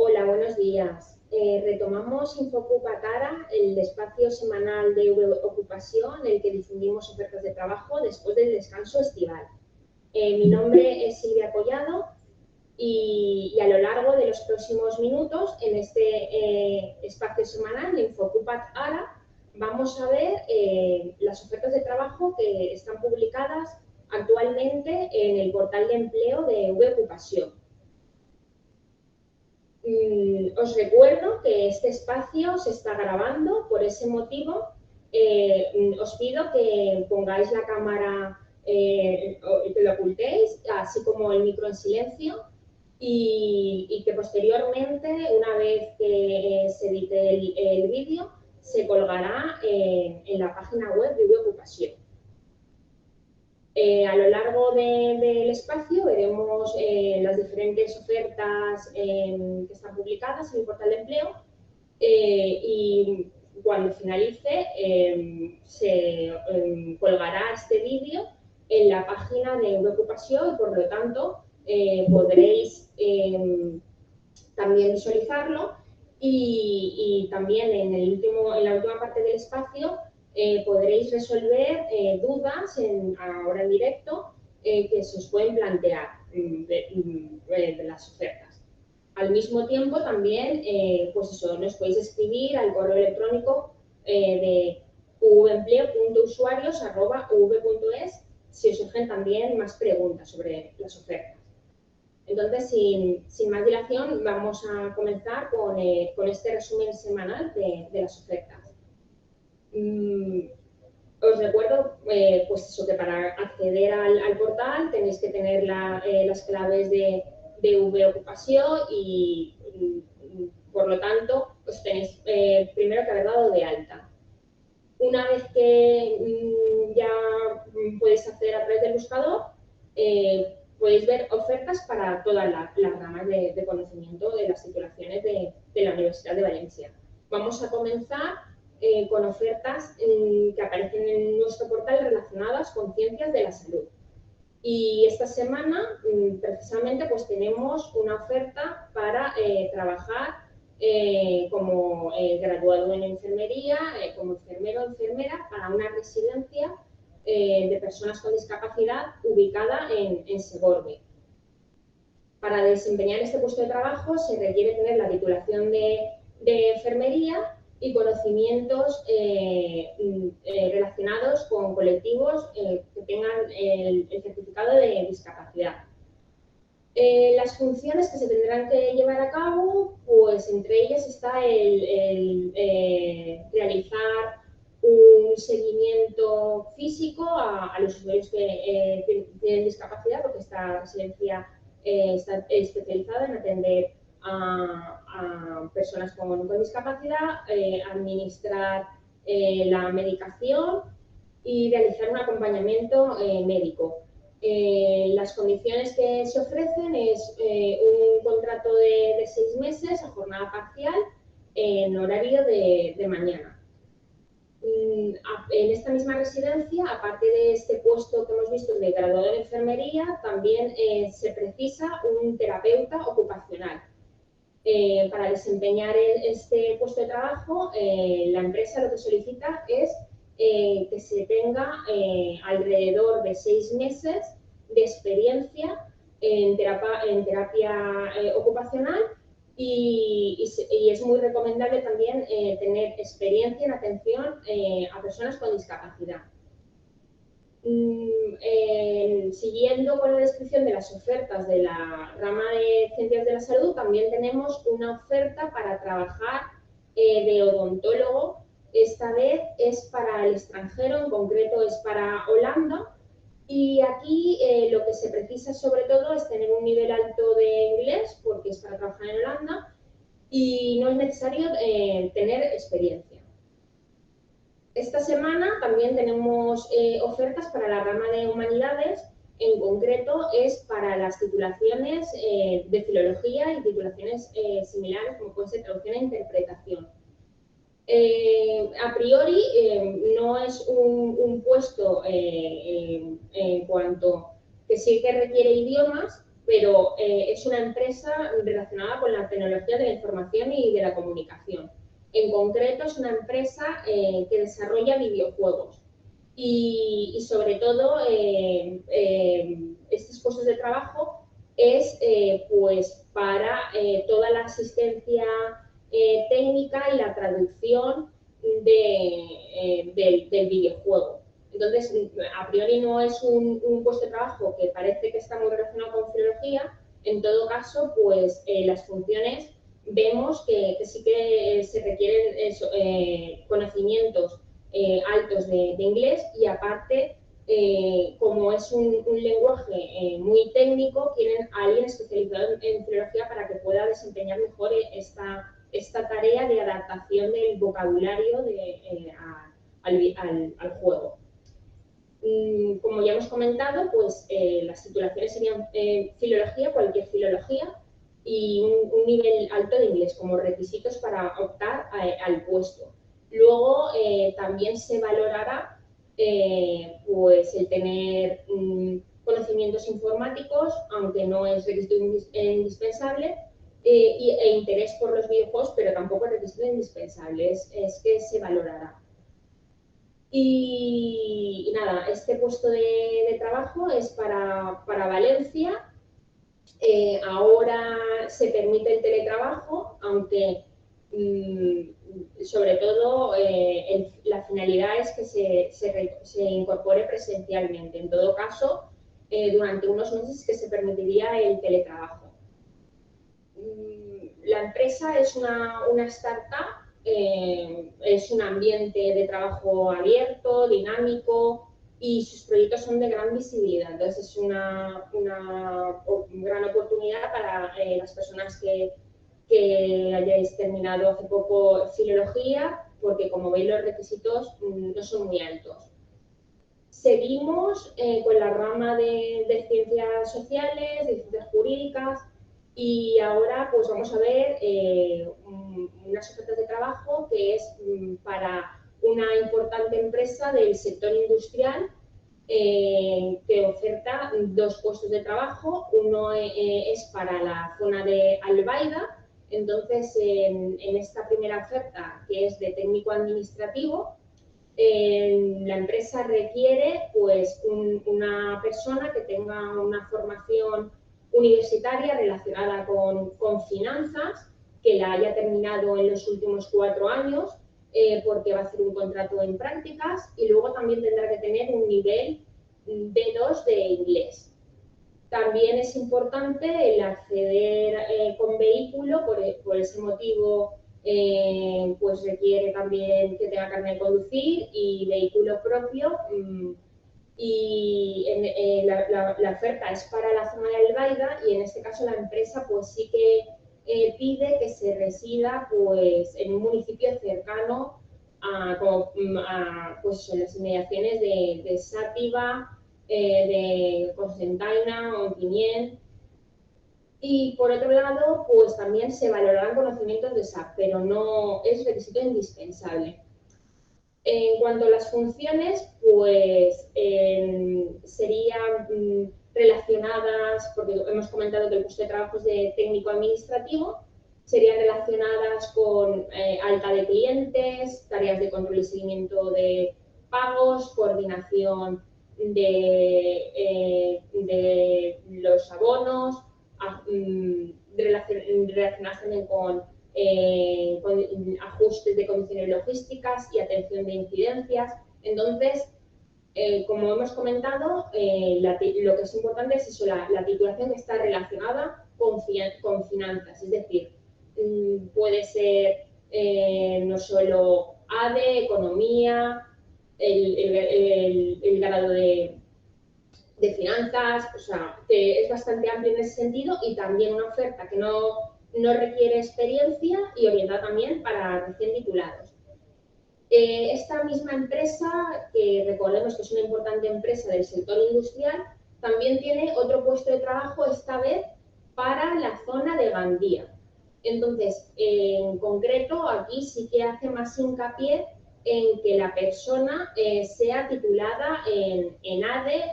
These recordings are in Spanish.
Hola, buenos días. Retomamos Infocupa Tara, el espacio semanal de ocupación en el que difundimos ofertas de trabajo después del descanso estival. Mi nombre es Silvia Collado y a lo largo de los próximos minutos en este espacio semanal de Infocupa Tara vamos a ver las ofertas de trabajo que están publicadas actualmente en el portal de empleo de Ocupación. Os recuerdo que este espacio se está grabando, por ese motivo os pido que pongáis la cámara, que lo ocultéis, así como el micro en silencio y que posteriormente, una vez que se edite el vídeo, se colgará en la página web de Ocupación. A lo largo del espacio veremos las diferentes ofertas que están publicadas en el portal de empleo y cuando finalice se colgará este vídeo en la página de Ocupación y por lo tanto podréis también visualizarlo y también en la última parte del espacio podréis resolver dudas ahora en directo que se os pueden plantear de las ofertas. Al mismo tiempo también pues eso, nos podéis escribir al correo electrónico de uvempleo.usuarios@uv.es si os surgen también más preguntas sobre las ofertas. Entonces, sin más dilación, vamos a comenzar con este resumen semanal de las ofertas. Os recuerdo pues eso, que para acceder al portal tenéis que tener las claves de Ocupación y por lo tanto os tenéis primero que haber dado de alta. Una vez que ya podéis acceder a través del buscador, podéis ver ofertas para todas las ramas de conocimiento de las titulaciones de la Universidad de Valencia. Vamos a comenzar con ofertas que aparecen en nuestro portal relacionadas con ciencias de la salud. Y esta semana, precisamente, pues tenemos una oferta para trabajar como graduado en enfermería, como enfermero o enfermera, para una residencia de personas con discapacidad ubicada en Segorbe. Para desempeñar este puesto de trabajo se requiere tener la titulación de enfermería y conocimientos relacionados con colectivos que tengan el certificado de discapacidad. Las funciones que se tendrán que llevar a cabo, pues entre ellas está el realizar un seguimiento físico a los usuarios que tienen discapacidad, porque esta residencia está especializada en atender a personas con discapacidad, administrar la medicación y realizar un acompañamiento médico. Las condiciones que se ofrecen es un contrato de 6 meses a jornada parcial en horario de mañana. En esta misma residencia, aparte de este puesto que hemos visto de graduado en enfermería, también se precisa un terapeuta ocupacional. Para desempeñar este puesto de trabajo, la empresa lo que solicita es que se tenga alrededor de 6 meses de experiencia en terapia ocupacional y es muy recomendable también tener experiencia en atención a personas con discapacidad. Siguiendo con la descripción de las ofertas de la rama de Ciencias de la Salud, también tenemos una oferta para trabajar de odontólogo. Esta vez es para el extranjero, en concreto es para Holanda. Y aquí lo que se precisa sobre todo es tener un nivel alto de inglés, porque es para trabajar en Holanda, y no es necesario tener experiencia. Esta semana también tenemos ofertas para la rama de humanidades, en concreto es para las titulaciones de filología y titulaciones similares como puede ser traducción e interpretación. A priori no es un puesto en cuanto que sí que requiere idiomas, pero es una empresa relacionada con la tecnología de la información y de la comunicación. En concreto, es una empresa que desarrolla videojuegos y sobre todo, estos puestos de trabajo es pues para toda la asistencia técnica y la traducción del videojuego. Entonces, a priori no es un puesto de trabajo que parece que está muy relacionado con filología. En todo caso, pues las funciones vemos que sí que se requieren conocimientos altos de inglés y aparte, como es un lenguaje muy técnico, quieren a alguien especializado en filología para que pueda desempeñar mejor esta tarea de adaptación del vocabulario al juego. Como ya hemos comentado, pues las titulaciones serían filología, cualquier filología, y un nivel alto de inglés como requisitos para optar al puesto. Luego también se valorará pues el tener conocimientos informáticos, aunque no es requisito indispensable, e interés por los videojuegos, pero tampoco es requisito indispensable, es que se valorará. Y nada, este puesto de trabajo es para Valencia. Ahora se permite el teletrabajo, aunque sobre todo la finalidad es que se incorpore presencialmente. En todo caso, durante unos meses que se permitiría el teletrabajo. La empresa es una startup, es un ambiente de trabajo abierto, dinámico y sus proyectos son de gran visibilidad. Entonces es una gran oportunidad para las personas que hayáis terminado hace poco filología, porque como veis los requisitos no son muy altos. Seguimos con la rama de ciencias sociales, de ciencias jurídicas. Y ahora pues vamos a ver unas ofertas de trabajo que es para una importante empresa del sector industrial que oferta dos puestos de trabajo. Uno es para la zona de Albaida. Entonces, en esta primera oferta, que es de técnico administrativo, la empresa requiere pues una persona que tenga una formación universitaria relacionada con finanzas, que la haya terminado en los últimos 4 años, porque va a hacer un contrato en prácticas, y luego también tendrá que tener un nivel B2 de inglés. También es importante el acceder con vehículo, por ese motivo pues requiere también que tenga carnet de conducir y vehículo propio. Y la oferta es para la zona de Albaida, y en este caso la empresa pues sí que pide que se resida pues en un municipio cercano pues en las inmediaciones de Sátiva, de Cocentaina o Ontinyent. Y por otro lado, pues también se valorarán conocimientos de SAP, pero no es requisito indispensable. En cuanto a las funciones, pues serían relacionadas, porque hemos comentado que el puesto de trabajo es de técnico administrativo, serían relacionadas con alta de clientes, tareas de control y seguimiento de pagos, coordinación de los abonos, relacionarse también con ajustes de condiciones logísticas y atención de incidencias. Entonces, como hemos comentado, lo que es importante es eso, la titulación que está relacionada con finanzas, es decir, puede ser no solo ADE, economía, el grado de finanzas, o sea, que es bastante amplio en ese sentido, y también una oferta que no requiere experiencia y orientada también para recién titulados. Esta misma empresa, que recordemos que es una importante empresa del sector industrial, también tiene otro puesto de trabajo, esta vez para la zona de Gandía. Entonces, en concreto, aquí sí que hace más hincapié en que la persona sea titulada en ADE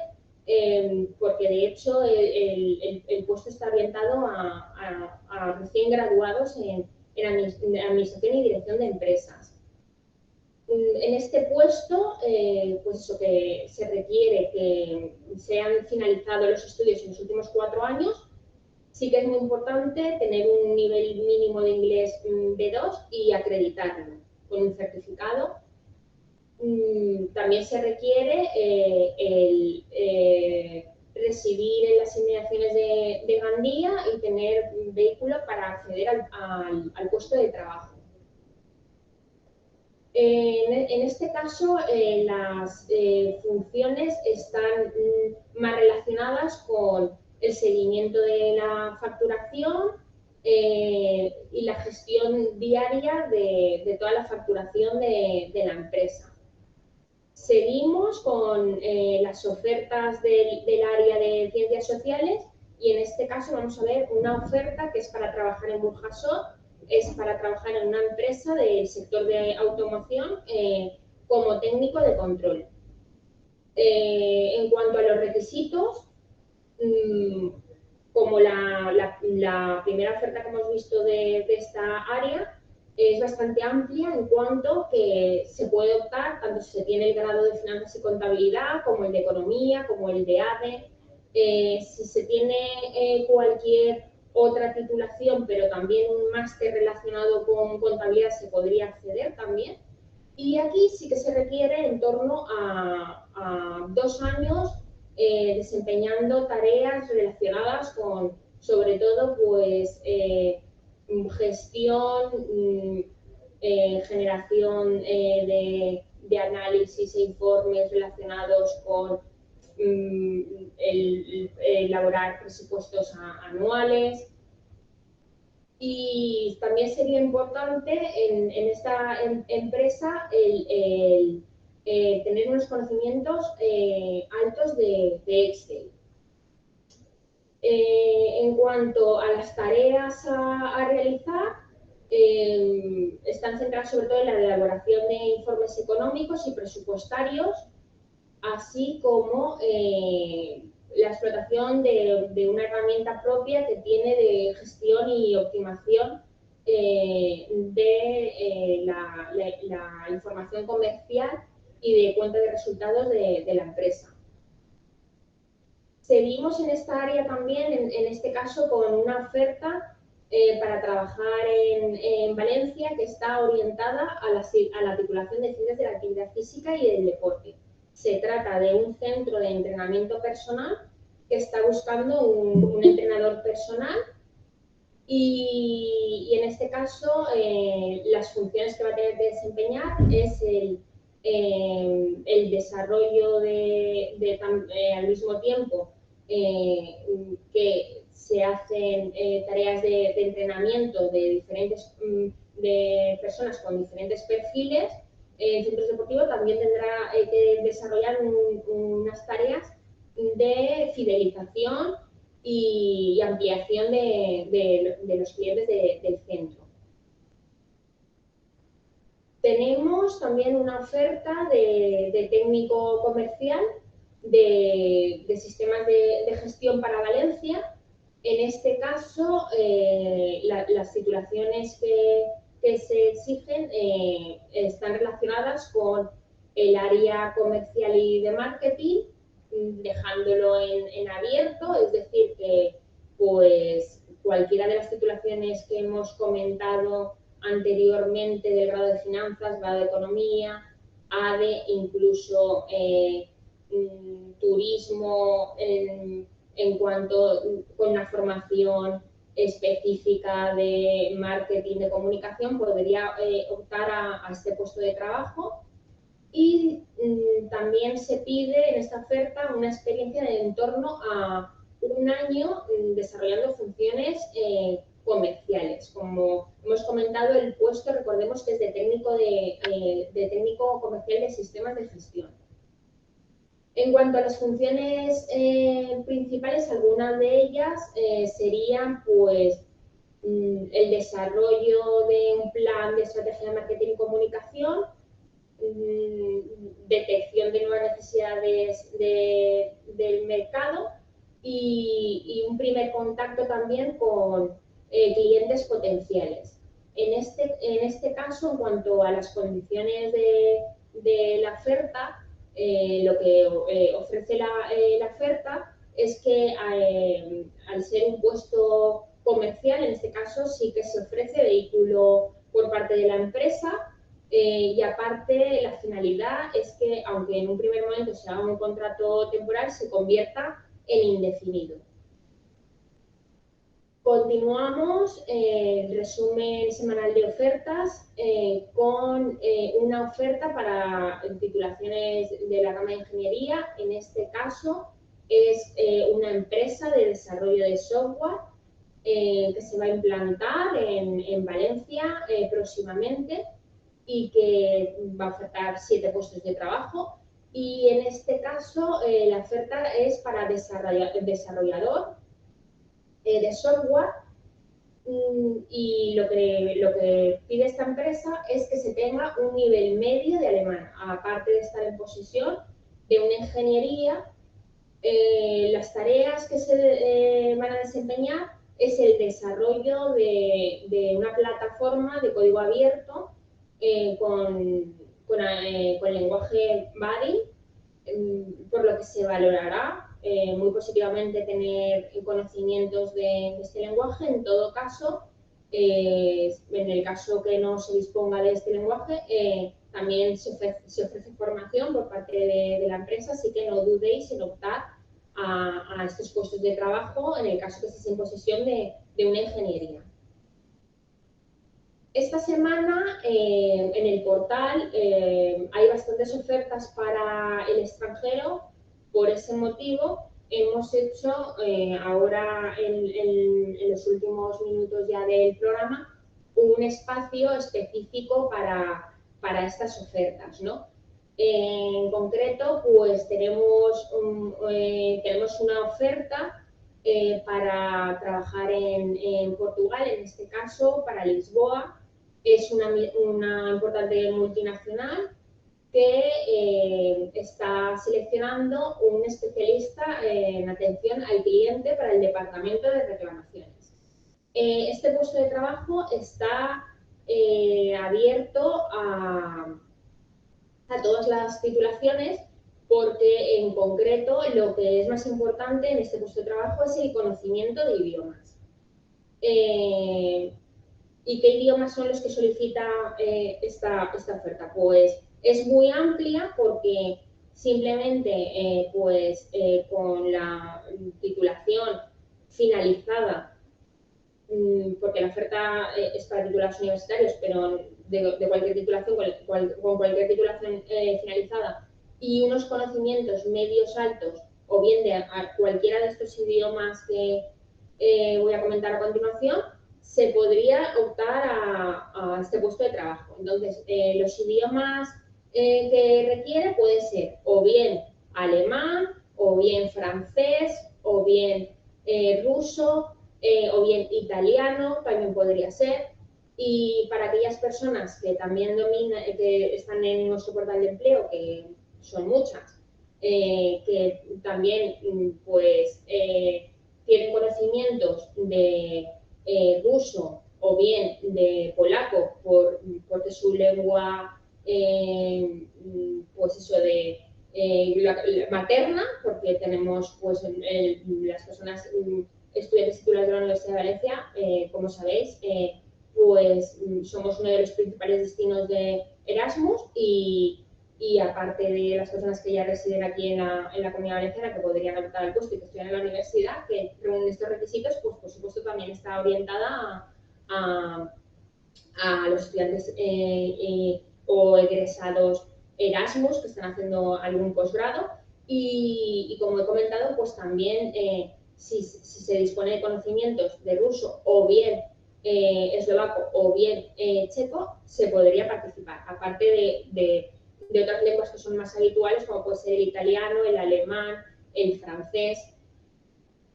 porque de hecho el puesto está orientado a recién graduados en administración y dirección de empresas. En este puesto, pues eso, que se requiere que se han finalizado los estudios en los últimos 4 años. Sí que es muy importante tener un nivel mínimo de inglés B2 y acreditarlo con un certificado. También se requiere residir en las inmediaciones de Gandía y tener un vehículo para acceder al puesto de trabajo. En este caso, las funciones están más relacionadas con el seguimiento de la facturación y la gestión diaria de toda la facturación de la empresa. Seguimos con las ofertas del área de ciencias sociales y en este caso vamos a ver una oferta que es para trabajar en Burjasot. Es para trabajar en una empresa del sector de automoción como técnico de control. En cuanto a los requisitos, como la primera oferta que hemos visto de esta área, es bastante amplia en cuanto que se puede optar, tanto si se tiene el grado de finanzas y contabilidad, como el de economía, como el de ADE. Si se tiene cualquier otra titulación, pero también un máster relacionado con contabilidad, se podría acceder también. Y aquí sí que se requiere en torno a 2 años desempeñando tareas relacionadas con, sobre todo, pues, gestión, generación de análisis e informes relacionados con elaborar presupuestos anuales. Y también sería importante en esta empresa tener unos conocimientos altos de Excel. En cuanto a las tareas a realizar, están centradas sobre todo en la elaboración de informes económicos y presupuestarios, así como la explotación de una herramienta propia que tiene de gestión y optimización de la información comercial y de cuenta de resultados de la empresa. Seguimos en esta área también, en este caso, con una oferta para trabajar en Valencia que está orientada a la titulación de ciencias de la actividad física y del deporte. Se trata de un centro de entrenamiento personal que está buscando un entrenador personal y en este caso las funciones que va a tener que desempeñar es el desarrollo al mismo tiempo que se hacen tareas de entrenamiento de diferentes de personas con diferentes perfiles. En centros deportivos también tendrá que desarrollar unas tareas de fidelización y ampliación de los clientes del centro. Tenemos también una oferta de técnico comercial de sistemas de gestión para Valencia. En este caso, las titulaciones que se exigen están relacionadas con el área comercial y de marketing, dejándolo en abierto, es decir, que pues cualquiera de las titulaciones que hemos comentado anteriormente del grado de finanzas, grado de economía, ADE, incluso turismo en cuanto con una formación específica de marketing, de comunicación, podría optar a este puesto de trabajo. Y también se pide en esta oferta una experiencia en torno a 1 año desarrollando funciones comerciales. Como hemos comentado, el puesto, recordemos que es de técnico comercial de sistemas de gestión. En cuanto a las funciones principales, algunas de ellas serían pues el desarrollo de un plan de estrategia de marketing y comunicación, detección de nuevas necesidades de del mercado y un primer contacto también con clientes potenciales. En este caso, en cuanto a las condiciones de la oferta, lo que ofrece la oferta es que al ser un puesto comercial, en este caso sí que se ofrece vehículo por parte de la empresa y aparte la finalidad es que, aunque en un primer momento sea un contrato temporal, se convierta en indefinido. Continuamos el resumen semanal de ofertas con una oferta para titulaciones de la rama de ingeniería. En este caso es una empresa de desarrollo de software que se va a implantar en Valencia próximamente y que va a ofertar 7 puestos de trabajo. Y en este caso la oferta es para desarrollador de software y lo que pide esta empresa es que se tenga un nivel medio de alemán, aparte de estar en posesión de una ingeniería. Las tareas que se van a desempeñar es el desarrollo de una plataforma de código abierto con lenguaje Body, por lo que se valorará muy positivamente tener conocimientos de este lenguaje. En todo caso, en el caso que no se disponga de este lenguaje, también se ofrece formación por parte de la empresa, así que no dudéis en optar a estos puestos de trabajo en el caso que estéis en posesión de una ingeniería. Esta semana en el portal hay bastantes ofertas para el extranjero. Por ese motivo hemos hecho ahora en los últimos minutos ya del programa un espacio específico para estas ofertas, ¿no? En concreto, pues tenemos una oferta para trabajar en Portugal, en este caso para Lisboa. Es una importante multinacional que está seleccionando un especialista en atención al cliente para el departamento de reclamaciones. Este puesto de trabajo está abierto a todas las titulaciones porque en concreto lo que es más importante en este puesto de trabajo es el conocimiento de idiomas. ¿Y qué idiomas son los que solicita esta oferta? Pues es muy amplia porque simplemente con la titulación finalizada, porque la oferta es para titulados universitarios, pero de cualquier titulación, con cualquier titulación finalizada y unos conocimientos medios altos o bien de cualquiera de estos idiomas que voy a comentar a continuación, se podría optar a este puesto de trabajo. Entonces, los idiomas que requiere puede ser o bien alemán, o bien francés, o bien ruso, o bien italiano, también podría ser. Y para aquellas personas que también que están en nuestro portal de empleo, que son muchas, que también tienen conocimientos de ruso o bien de polaco, porque su lengua, la materna, porque tenemos las personas estudiantes titulados de la Universidad de Valencia, como sabéis, somos uno de los principales destinos de Erasmus y aparte de las personas que ya residen aquí en la Comunidad Valenciana, que podrían optar al puesto y que estudian en la universidad, que reúnen estos requisitos, pues por supuesto también está orientada a los estudiantes o egresados Erasmus que están haciendo algún posgrado y como he comentado, pues también si se dispone de conocimientos de ruso o bien eslovaco o bien checo, se podría participar, aparte de otras lenguas que son más habituales, como puede ser el italiano, el alemán, el francés.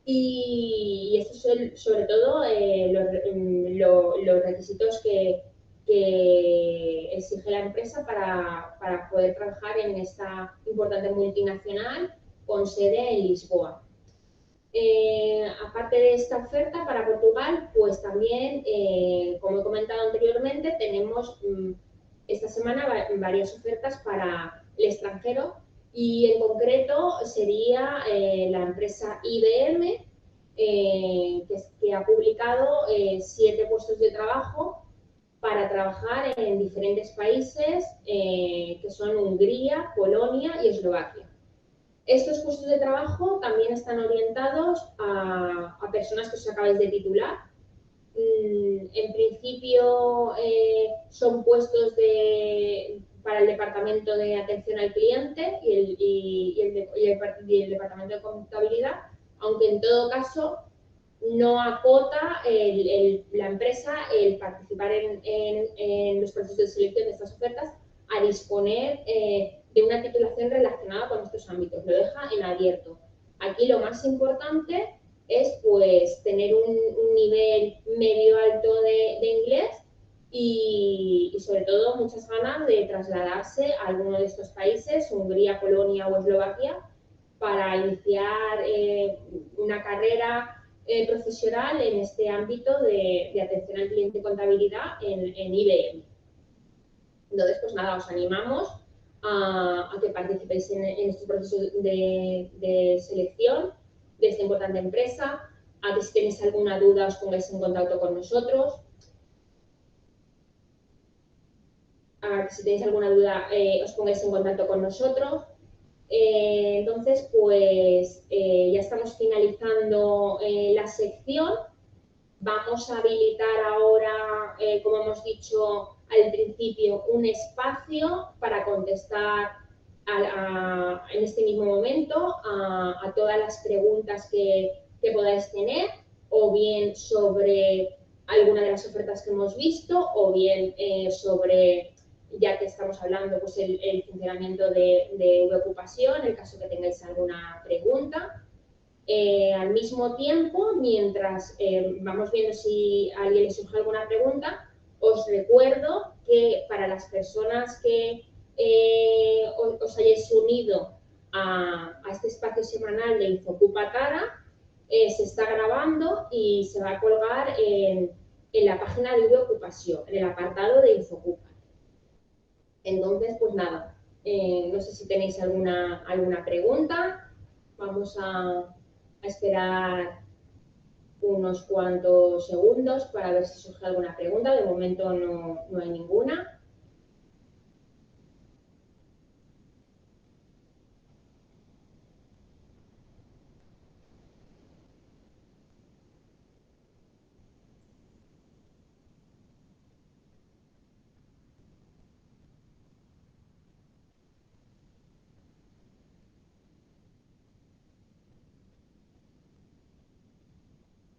Y estos son sobre todo los requisitos que exige la empresa para poder trabajar en esta importante multinacional con sede en Lisboa. Aparte de esta oferta para Portugal, pues también, como he comentado anteriormente, tenemos esta semana varias ofertas para el extranjero y en concreto sería la empresa IBM, que ha publicado 7 puestos de trabajo para trabajar en diferentes países que son Hungría, Polonia y Eslovaquia. Estos puestos de trabajo también están orientados a personas que os acabáis de titular. En principio son puestos para el departamento de atención al cliente y el departamento de contabilidad, aunque en todo caso no acota la empresa el participar en los procesos de selección de estas ofertas a disponer de una titulación relacionada con estos ámbitos, lo deja en abierto. Aquí lo más importante es pues tener un nivel medio alto de inglés y sobre todo muchas ganas de trasladarse a alguno de estos países, Hungría, Polonia o Eslovaquia, para iniciar una carrera profesional en este ámbito de atención al cliente y contabilidad en IBM. Entonces, pues nada, os animamos a que participéis en este proceso de selección de esta importante empresa, a que si tenéis alguna duda os pongáis en contacto con nosotros, a que si tenéis alguna duda os pongáis en contacto con nosotros. Entonces, pues ya estamos finalizando la sección. Vamos a habilitar ahora, como hemos dicho al principio, un espacio para contestar en este mismo momento a todas las preguntas que podáis tener, o bien sobre alguna de las ofertas que hemos visto, o bien sobre, ya que estamos hablando, pues el funcionamiento de Ocupación, en el caso que tengáis alguna pregunta. Al mismo tiempo, mientras vamos viendo si a alguien le surge alguna pregunta, os recuerdo que para las personas que os hayáis unido a este espacio semanal de Infocupa Tara, se está grabando y se va a colgar en la página de Ocupación, en el apartado de Infocupa. Entonces, pues nada, no sé si tenéis alguna pregunta. Vamos a esperar unos cuantos segundos para ver si surge alguna pregunta. De momento no hay ninguna.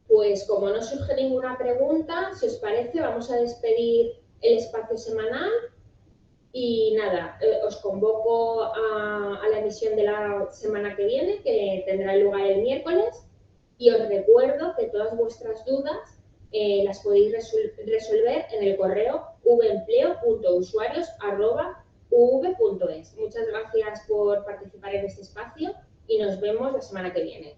Pues como no surge ninguna pregunta, si os parece, vamos a despedir el espacio semanal y nada, os convoco a la emisión de la semana que viene, que tendrá lugar el miércoles, y os recuerdo que todas vuestras dudas las podéis resolver en el correo vempleo.usuarios@uv.es. Muchas gracias por participar en este espacio y nos vemos la semana que viene.